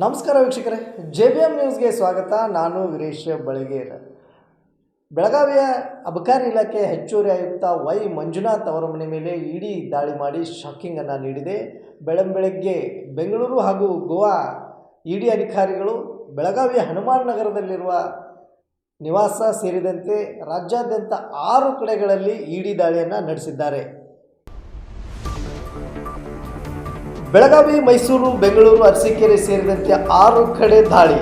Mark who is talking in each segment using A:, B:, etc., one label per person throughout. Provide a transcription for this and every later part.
A: ನಮಸ್ಕಾರ ವೀಕ್ಷಕರೇ, JBM ನ್ಯೂಸ್ಗೆ ಸ್ವಾಗತ. ನಾನು ವೀರೇಶ್ ಬಳಗೇರ್. ಬೆಳಗಾವಿಯ ಅಬಕಾರಿ ಇಲಾಖೆ ಹೆಚ್ಚುವರಿ ಆಯುಕ್ತ ವೈ ಮಂಜುನಾಥ್ ಅವರ ಮನೆ ಮೇಲೆ ಇಡಿ ದಾಳಿ ಮಾಡಿ ಶಾಕಿಂಗ್ ಅನ್ನು ನೀಡಿದೆ. ಬೆಳಗ್ಗೆ ಬೆಂಗಳೂರು ಹಾಗೂ ಗೋವಾ ಇಡಿ ಅಧಿಕಾರಿಗಳು ಬೆಳಗಾವಿಯ ಹನುಮಾನ್ ನಗರದಲ್ಲಿರುವ ನಿವಾಸ ಸೇರಿದಂತೆ ರಾಜ್ಯಾದ್ಯಂತ 6 ಕಡೆಗಳಲ್ಲಿ ಇಡಿ ದಾಳಿಯನ್ನು ನಡೆಸಿದ್ದಾರೆ. ಬೆಳಗಾವಿ, ಮೈಸೂರು, ಬೆಂಗಳೂರು, ಅರಸೀಕೆರೆ ಸೇರಿದಂತೆ 6 ಕಡೆ ದಾಳಿ.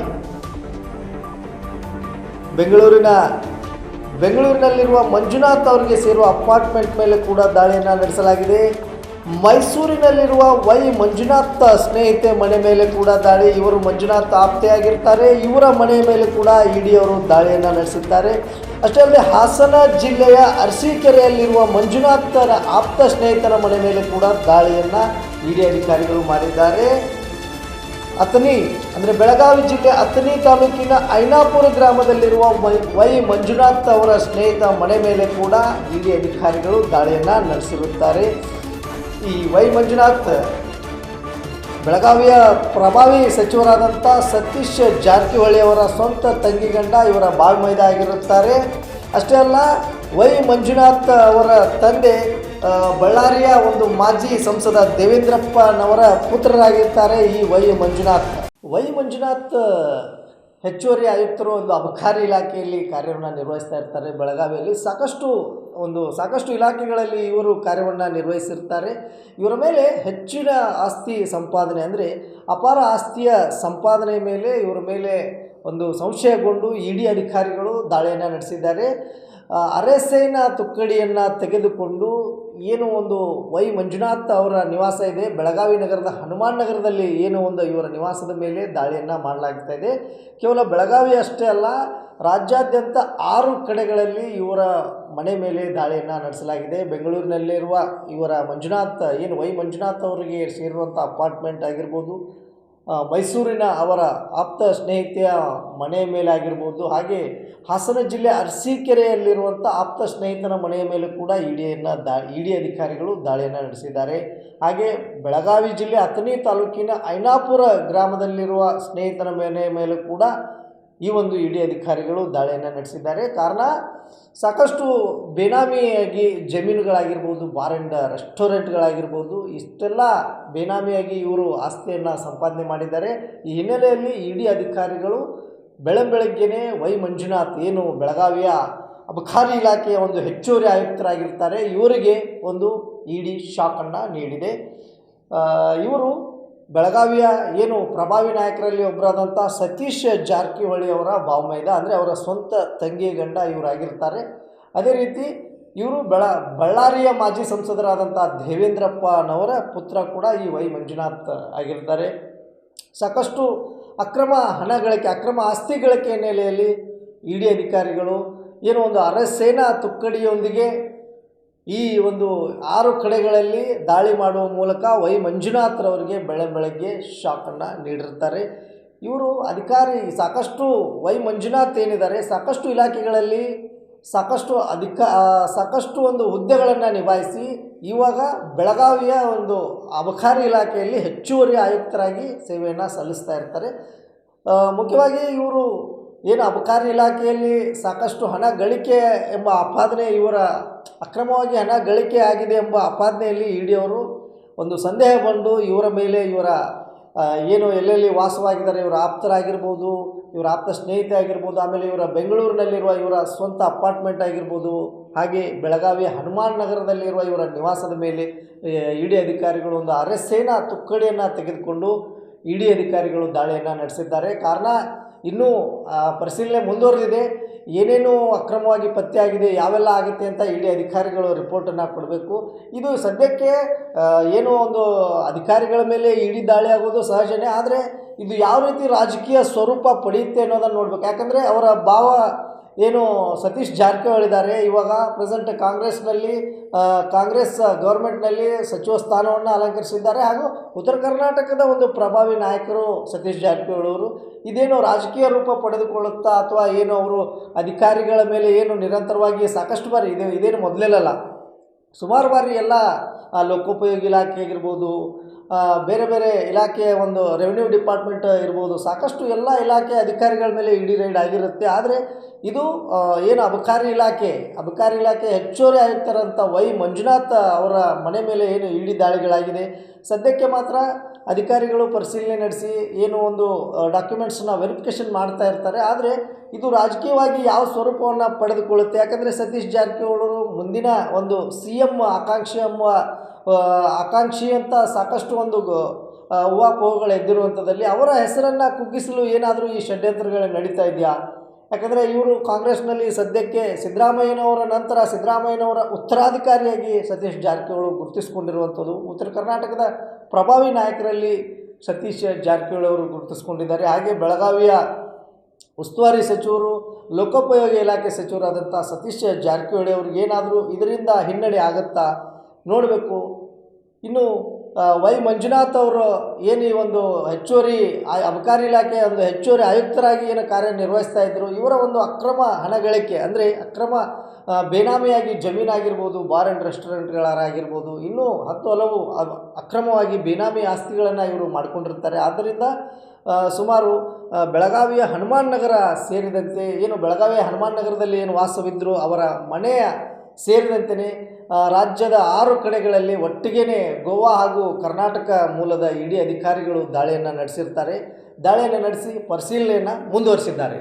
A: ಬೆಂಗಳೂರಿನಲ್ಲಿರುವ ಮಂಜುನಾಥ್ ಅವರಿಗೆ ಸೇರುವ ಅಪಾರ್ಟ್ಮೆಂಟ್ ಮೇಲೆ ಕೂಡ ದಾಳಿಯನ್ನು ನಡೆಸಲಾಗಿದೆ. ಮೈಸೂರಿನಲ್ಲಿರುವ ವೈ ಮಂಜುನಾಥ್ ಸ್ನೇಹಿತೆ ಮನೆ ಮೇಲೆ ಕೂಡ ದಾಳಿ. ಇವರು ಮಂಜುನಾಥ್ ಆಪ್ತೆಯಾಗಿರ್ತಾರೆ. ಇವರ ಮನೆ ಮೇಲೆ ಕೂಡ ಇಡಿ ಅವರು ದಾಳಿಯನ್ನು ನಡೆಸಿದ್ದಾರೆ. ಅಷ್ಟೇ ಅಲ್ಲದೆ ಹಾಸನ ಜಿಲ್ಲೆಯ ಅರಸೀಕೆರೆಯಲ್ಲಿರುವ ಮಂಜುನಾಥರ ಆಪ್ತ ಸ್ನೇಹಿತರ ಮನೆ ಮೇಲೆ ಕೂಡ ದಾಳಿಯನ್ನು ಇಡಿ ಅಧಿಕಾರಿಗಳು ಮಾಡಿದ್ದಾರೆ. ಅಥಣಿ ಅಂದರೆ ಬೆಳಗಾವಿ ಜಿಲ್ಲೆ ಅಥಣಿ ತಾಲೂಕಿನ ಐನಾಪುರ ಗ್ರಾಮದಲ್ಲಿರುವ ವೈ ಮಂಜುನಾಥ್ ಅವರ ಸ್ನೇಹಿತ ಮನೆ ಮೇಲೆ ಕೂಡ ಇಡಿ ಅಧಿಕಾರಿಗಳು ದಾಳಿಯನ್ನು ನಡೆಸಿರುತ್ತಾರೆ. ಈ ವೈ ಮಂಜುನಾಥ್ ಬೆಳಗಾವಿಯ ಪ್ರಭಾವಿ ಸಚಿವರಾದಂಥ ಸತೀಶ್ ಜಾರಕಿಹೊಳಿ ಅವರ ಸ್ವಂತ ತಂಗಿ ಗಂಡ, ಇವರ ಬಾಳ್ಮೈದ ಆಗಿರುತ್ತಾರೆ. ಅಷ್ಟೇ ಅಲ್ಲ, ವೈ ಮಂಜುನಾಥ್ ಅವರ ತಂದೆ ಬಳ್ಳಾರಿಯ ಒಂದು ಮಾಜಿ ಸಂಸದ ದೇವೇಂದ್ರಪ್ಪನವರ ಪುತ್ರರಾಗಿರ್ತಾರೆ ಈ ವೈ ಮಂಜುನಾಥ್ ಹೆಚ್ಚುವರಿ ಆಯುಕ್ತರು ಒಂದು ಅಬಕಾರಿ ಇಲಾಖೆಯಲ್ಲಿ ಕಾರ್ಯವನ್ನು ನಿರ್ವಹಿಸ್ತಾ ಇರ್ತಾರೆ. ಬೆಳಗಾವಿಯಲ್ಲಿ ಸಾಕಷ್ಟು ಇಲಾಖೆಗಳಲ್ಲಿ ಇವರು ಕಾರ್ಯವನ್ನು ನಿರ್ವಹಿಸಿರ್ತಾರೆ. ಇವರ ಮೇಲೆ ಹೆಚ್ಚಿನ ಆಸ್ತಿ ಸಂಪಾದನೆ ಅಂದರೆ ಅಪಾರ ಆಸ್ತಿಯ ಸಂಪಾದನೆ ಮೇಲೆ ಇವರ ಮೇಲೆ ಒಂದು ಸಂಶಯಗೊಂಡು ಇಡಿ ಅಧಿಕಾರಿಗಳು ದಾಳಿಯನ್ನು ನಡೆಸಿದ್ದಾರೆ. ಅರೆಸೇನಾ ತುಕ್ಕಡಿಯನ್ನು ತೆಗೆದುಕೊಂಡು ಏನು ಒಂದು ವೈ ಮಂಜುನಾಥ್ ಅವರ ನಿವಾಸ ಇದೆ ಬೆಳಗಾವಿ ನಗರದ ಹನುಮಾನ್ ನಗರದಲ್ಲಿ ಏನು ಒಂದು ಇವರ ನಿವಾಸದ ಮೇಲೆ ದಾಳಿಯನ್ನು ಮಾಡಲಾಗ್ತಾ ಇದೆ. ಕೇವಲ ಬೆಳಗಾವಿ ಅಷ್ಟೇ ಅಲ್ಲ, ರಾಜ್ಯಾದ್ಯಂತ 6 ಕಡೆಗಳಲ್ಲಿ ಇವರ ಮನೆ ಮೇಲೆ ದಾಳಿಯನ್ನು ನಡೆಸಲಾಗಿದೆ. ಬೆಂಗಳೂರಿನಲ್ಲಿರುವ ಇವರ ವೈ ಮಂಜುನಾಥ್ ಅವರಿಗೆ ಸೇರಿರುವಂಥ ಅಪಾರ್ಟ್ಮೆಂಟ್ ಆಗಿರ್ಬೋದು, ಮೈಸೂರಿನ ಅವರ ಆಪ್ತ ಸ್ನೇಹಿತೆಯ ಮನೆ ಮೇಲೆ ಆಗಿರ್ಬೋದು, ಹಾಗೆ ಹಾಸನ ಜಿಲ್ಲೆ ಅರಸೀಕೆರೆಯಲ್ಲಿರುವಂಥ ಆಪ್ತ ಸ್ನೇಹಿತನ ಮನೆಯ ಮೇಲೆ ಕೂಡ ಇಡಿ ಅಧಿಕಾರಿಗಳು ದಾಳಿಯನ್ನು ನಡೆಸಿದ್ದಾರೆ. ಹಾಗೆ ಬೆಳಗಾವಿ ಜಿಲ್ಲೆ ಅಥಣಿ ತಾಲೂಕಿನ ಐನಾಪುರ ಗ್ರಾಮದಲ್ಲಿರುವ ಸ್ನೇಹಿತನ ಮನೆಯ ಮೇಲೆ ಕೂಡ ಈ ಒಂದು ಇಡಿ ಅಧಿಕಾರಿಗಳು ದಾಳಿಯನ್ನು ನಡೆಸಿದ್ದಾರೆ. ಕಾರಣ, ಸಾಕಷ್ಟು ಬೇನಾಮಿಯಾಗಿ ಜಮೀನುಗಳಾಗಿರ್ಬೋದು, ಬಾರ್ ಆ್ಯಂಡ್ ರೆಸ್ಟೋರೆಂಟ್ಗಳಾಗಿರ್ಬೋದು, ಇಷ್ಟೆಲ್ಲ ಬೇನಾಮಿಯಾಗಿ ಇವರು ಆಸ್ತಿಯನ್ನು ಸಂಪಾದನೆ ಮಾಡಿದ್ದಾರೆ. ಈ ಹಿನ್ನೆಲೆಯಲ್ಲಿ ಇಡಿ ಅಧಿಕಾರಿಗಳು ಬೆಳಗ್ಗೆನೇ ವೈ ಮಂಜುನಾಥ್ ಏನು ಬೆಳಗಾವಿಯ ಅಬಕಾರಿ ಇಲಾಖೆಯ ಒಂದು ಹೆಚ್ಚುವರಿ ಆಯುಕ್ತರಾಗಿರ್ತಾರೆ, ಇವರಿಗೆ ಒಂದು ಇಡಿ ಶಾಕನ್ನು ನೀಡಿದೆ. ಇವರು ಬೆಳಗಾವಿಯ ಏನು ಪ್ರಭಾವಿ ನಾಯಕರಲ್ಲಿ ಒಬ್ಬರಾದಂಥ ಸತೀಶ್ ಜಾರಕಿಹೊಳಿ ಅವರ ಬಾವಮೈದ, ಅಂದರೆ ಅವರ ಸ್ವಂತ ತಂಗಿ ಗಂಡ ಇವರಾಗಿರ್ತಾರೆ. ಅದೇ ರೀತಿ ಇವರು ಬಳ್ಳಾರಿಯ ಮಾಜಿ ಸಂಸದರಾದಂಥ ದೇವೇಂದ್ರಪ್ಪನವರ ಪುತ್ರ ಕೂಡ ಈ ವೈ ಮಂಜುನಾಥ್ ಆಗಿರ್ತಾರೆ. ಸಾಕಷ್ಟು ಅಕ್ರಮ ಆಸ್ತಿ ಗಳಿಕೆ ಹಿನ್ನೆಲೆಯಲ್ಲಿ ಇಡಿ ಅಧಿಕಾರಿಗಳು ಏನು ಒಂದು ಅರೆಸೇನಾ ತುಕ್ಕಡಿಯೊಂದಿಗೆ ಈ ಒಂದು 6 ಕಡೆಗಳಲ್ಲಿ ದಾಳಿ ಮಾಡುವ ಮೂಲಕ ವೈ ಮಂಜುನಾಥ್ರವರಿಗೆ ಬೆಳಗ್ಗೆ ಶಾಕನ್ನು ನೀಡಿರ್ತಾರೆ. ಇವರು ಸಾಕಷ್ಟು ವೈ ಮಂಜುನಾಥ್ ಏನಿದ್ದಾರೆ ಸಾಕಷ್ಟು ಇಲಾಖೆಗಳಲ್ಲಿ ಸಾಕಷ್ಟು ಒಂದು ಹುದ್ದೆಗಳನ್ನು ನಿಭಾಯಿಸಿ ಇವಾಗ ಬೆಳಗಾವಿಯ ಒಂದು ಅಬಕಾರಿ ಇಲಾಖೆಯಲ್ಲಿ ಹೆಚ್ಚುವರಿ ಆಯುಕ್ತರಾಗಿ ಸೇವೆಯನ್ನು ಸಲ್ಲಿಸ್ತಾ ಇರ್ತಾರೆ. ಮುಖ್ಯವಾಗಿ ಇವರು ಏನು ಅಬಕಾರಿ ಇಲಾಖೆಯಲ್ಲಿ ಸಾಕಷ್ಟು ಹಣ ಗಳಿಕೆ ಎಂಬ ಆಪಾದನೆ, ಅಕ್ರಮವಾಗಿ ಹಣ ಗಳಿಕೆ ಆಗಿದೆ ಎಂಬ ಆಪಾದನೆಯಲ್ಲಿ ಇಡಿ ಅವರು ಒಂದು ಸಂದೇಹ ಬಂದು ಇವರ ಮೇಲೆ ಏನು ಎಲ್ಲೆಲ್ಲಿ ವಾಸವಾಗಿದ್ದಾರೆ ಇವರ ಆಪ್ತರಾಗಿರ್ಬೋದು, ಇವರ ಆಪ್ತ ಸ್ನೇಹಿತೆ ಆಗಿರ್ಬೋದು, ಆಮೇಲೆ ಇವರ ಬೆಂಗಳೂರಿನಲ್ಲಿರುವ ಇವರ ಸ್ವಂತ ಅಪಾರ್ಟ್ಮೆಂಟ್ ಆಗಿರ್ಬೋದು, ಹಾಗೆ ಬೆಳಗಾವಿಯ ಹನುಮಾನ್ ನಗರದಲ್ಲಿರುವ ಇವರ ನಿವಾಸದ ಮೇಲೆ ಇಡಿ ಅಧಿಕಾರಿಗಳು ಒಂದು ಅರೆಸೇನಾ ತುಕ್ಕಡಿಯನ್ನು ತೆಗೆದುಕೊಂಡು ಇಡಿ ಅಧಿಕಾರಿಗಳು ದಾಳಿಯನ್ನು ನಡೆಸಿದ್ದಾರೆ. ಕಾರಣ, ಇನ್ನೂ ಪರಿಶೀಲನೆ ಮುಂದುವರೆದಿದೆ. ಏನೇನು ಅಕ್ರಮವಾಗಿ ಪತ್ತೆಯಾಗಿದೆ, ಯಾವೆಲ್ಲ ಆಗುತ್ತೆ ಅಂತ ಇಡಿ ಅಧಿಕಾರಿಗಳು ರಿಪೋರ್ಟನ್ನು ಕೊಡಬೇಕು. ಇದು ಸದ್ಯಕ್ಕೆ ಏನೋ ಒಂದು ಅಧಿಕಾರಿಗಳ ಮೇಲೆ ಇಡಿ ದಾಳಿ ಆಗೋದು ಸಹಜನೇ, ಆದರೆ ಇದು ಯಾವ ರೀತಿ ರಾಜಕೀಯ ಸ್ವರೂಪ ಪಡೆಯುತ್ತೆ ಅನ್ನೋದನ್ನು ನೋಡಬೇಕು. ಯಾಕಂದರೆ ಅವರ ಭಾವ ಏನು ಸತೀಶ್ ಜಾರಕಿಹೊಳಿ ಇದ್ದಾರೆ, ಇವಾಗ ಪ್ರೆಸೆಂಟ್ ಕಾಂಗ್ರೆಸ್ ಗೌರ್ಮೆಂಟ್ನಲ್ಲಿ ಸಚಿವ ಸ್ಥಾನವನ್ನು ಅಲಂಕರಿಸಿದ್ದಾರೆ. ಹಾಗೂ ಉತ್ತರ ಕರ್ನಾಟಕದ ಒಂದು ಪ್ರಭಾವಿ ನಾಯಕರು ಸತೀಶ್ ಜಾರಕಿಹೊಳಿ ಅವರು. ಇದೇನು ರಾಜಕೀಯ ರೂಪ ಪಡೆದುಕೊಳ್ಳುತ್ತಾ ಅಥವಾ ಏನು ಅವರು ಅಧಿಕಾರಿಗಳ ಮೇಲೆ ಏನು ನಿರಂತರವಾಗಿ ಸಾಕಷ್ಟು ಬಾರಿ ಇದೇನು ಮೊದಲೇನಲ್ಲ, ಸುಮಾರು ಬಾರಿ ಎಲ್ಲ ಲೋಕೋಪಯೋಗಿ ಇಲಾಖೆ ಆಗಿರ್ಬೋದು, ಬೇರೆ ಬೇರೆ ಇಲಾಖೆಯ ಒಂದು ರೆವಿನ್ಯೂ ಡಿಪಾರ್ಟ್ಮೆಂಟ್ ಇರ್ಬೋದು, ಸಾಕಷ್ಟು ಎಲ್ಲ ಇಲಾಖೆ ಅಧಿಕಾರಿಗಳ ಮೇಲೆ ಇಡಿ ರೈಡ್ ಆಗಿರುತ್ತೆ. ಆದರೆ ಇದು ಏನು ಅಬಕಾರಿ ಇಲಾಖೆ ಹೆಚ್ಚುವರಿ ಆಯುಕ್ತರಂಥ ವೈ ಮಂಜುನಾಥ್ ಅವರ ಮನೆ ಮೇಲೆ ಏನು ಇಡಿ ದಾಳಿಗಳಾಗಿದೆ. ಸದ್ಯಕ್ಕೆ ಮಾತ್ರ ಅಧಿಕಾರಿಗಳು ಪರಿಶೀಲನೆ ನಡೆಸಿ ಏನು ಒಂದು ಡಾಕ್ಯುಮೆಂಟ್ಸನ್ನ ವೆರಿಫಿಕೇಷನ್ ಮಾಡ್ತಾ ಇರ್ತಾರೆ. ಆದರೆ ಇದು ರಾಜಕೀಯವಾಗಿ ಯಾವ ಸ್ವರೂಪವನ್ನು ಪಡೆದುಕೊಳ್ಳುತ್ತೆ, ಯಾಕಂದರೆ ಸತೀಶ್ ಜಾರಕಿಹೊಳಿ ಮುಂದಿನ ಒಂದು CM ಆಕಾಂಕ್ಷಿ ಅಂತ ಸಾಕಷ್ಟು ಒಂದು ಊಹಾಪೋಹಗಳು ಎದ್ದಿರುವಂಥದ್ದಲ್ಲಿ ಅವರ ಹೆಸರನ್ನು ಕುಗ್ಗಿಸಲು ಏನಾದರೂ ಈ ಷಡ್ಯಂತ್ರಗಳು ನಡೀತಾ ಇದೆಯಾ? ಯಾಕಂದರೆ ಇವರು ಕಾಂಗ್ರೆಸ್ನಲ್ಲಿ ಸದ್ಯಕ್ಕೆ ಸಿದ್ದರಾಮಯ್ಯನವರ ನಂತರ ಸಿದ್ದರಾಮಯ್ಯನವರ ಉತ್ತರಾಧಿಕಾರಿಯಾಗಿ ಸತೀಶ್ ಜಾರಕಿಹೊಳಿ ಗುರುತಿಸಿಕೊಂಡಿರುವಂಥದ್ದು. ಉತ್ತರ ಕರ್ನಾಟಕದ ಪ್ರಭಾವಿ ನಾಯಕರಲ್ಲಿ ಸತೀಶ್ ಜಾರಕಿಹೊಳಿ ಅವರು ಗುರುತಿಸ್ಕೊಂಡಿದ್ದಾರೆ. ಹಾಗೆ ಬೆಳಗಾವಿಯ ಉಸ್ತುವಾರಿ ಸಚಿವರು, ಲೋಕೋಪಯೋಗಿ ಇಲಾಖೆ ಸಚಿವರಾದಂಥ ಸತೀಶ್ ಜಾರಕಿಹೊಳಿ ಅವ್ರಿಗೆ ಏನಾದರೂ ಇದರಿಂದ ಹಿನ್ನಡೆ ಆಗುತ್ತಾ ನೋಡಬೇಕು. ಇನ್ನು ವೈ ಮಂಜುನಾಥ್ ಅವರು ಏನು ಈ ಒಂದು ಹೆಚ್ಚುವರಿ ಅಬಕಾರಿ ಇಲಾಖೆಯ ಒಂದು ಹೆಚ್ಚುವರಿ ಆಯುಕ್ತರಾಗಿ ಏನು ಕಾರ್ಯನಿರ್ವಹಿಸ್ತಾ ಇದ್ದರು, ಇವರ ಒಂದು ಅಕ್ರಮ ಹಣ ಗಳಿಕೆ ಅಂದರೆ ಅಕ್ರಮ ಬೇನಾಮಿಯಾಗಿ ಜಮೀನಾಗಿರ್ಬೋದು, ಬಾರ್ ಆ್ಯಂಡ್ ರೆಸ್ಟೋರೆಂಟ್ಗಳಾಗಿರ್ಬೋದು, ಇನ್ನೂ ಹಲವು ಅಕ್ರಮವಾಗಿ ಬೇನಾಮಿ ಆಸ್ತಿಗಳನ್ನು ಇವರು ಮಾಡಿಕೊಂಡಿರ್ತಾರೆ. ಆದ್ದರಿಂದ ಸುಮಾರು ಬೆಳಗಾವಿಯ ಹನುಮಾನ್ ನಗರ ಸೇರಿದಂತೆ ಏನು ಬೆಳಗಾವಿಯ ಹನುಮಾನ್ ನಗರದಲ್ಲಿ ಏನು ವಾಸವಿದ್ದರು ಅವರ ಮನೆಯ ಸೇರಿದಂತೆಯೇ ರಾಜ್ಯದ 6 ಕಡೆಗಳಲ್ಲಿ ಒಟ್ಟಿಗೆ ಗೋವಾ ಹಾಗೂ ಕರ್ನಾಟಕ ಮೂಲದ ಇಡಿ ಅಧಿಕಾರಿಗಳು ದಾಳಿಯನ್ನು ನಡೆಸಿರ್ತಾರೆ. ದಾಳಿಯನ್ನು ನಡೆಸಿ ಪರಿಶೀಲನೆಯನ್ನು ಮುಂದುವರಿಸಿದ್ದಾರೆ.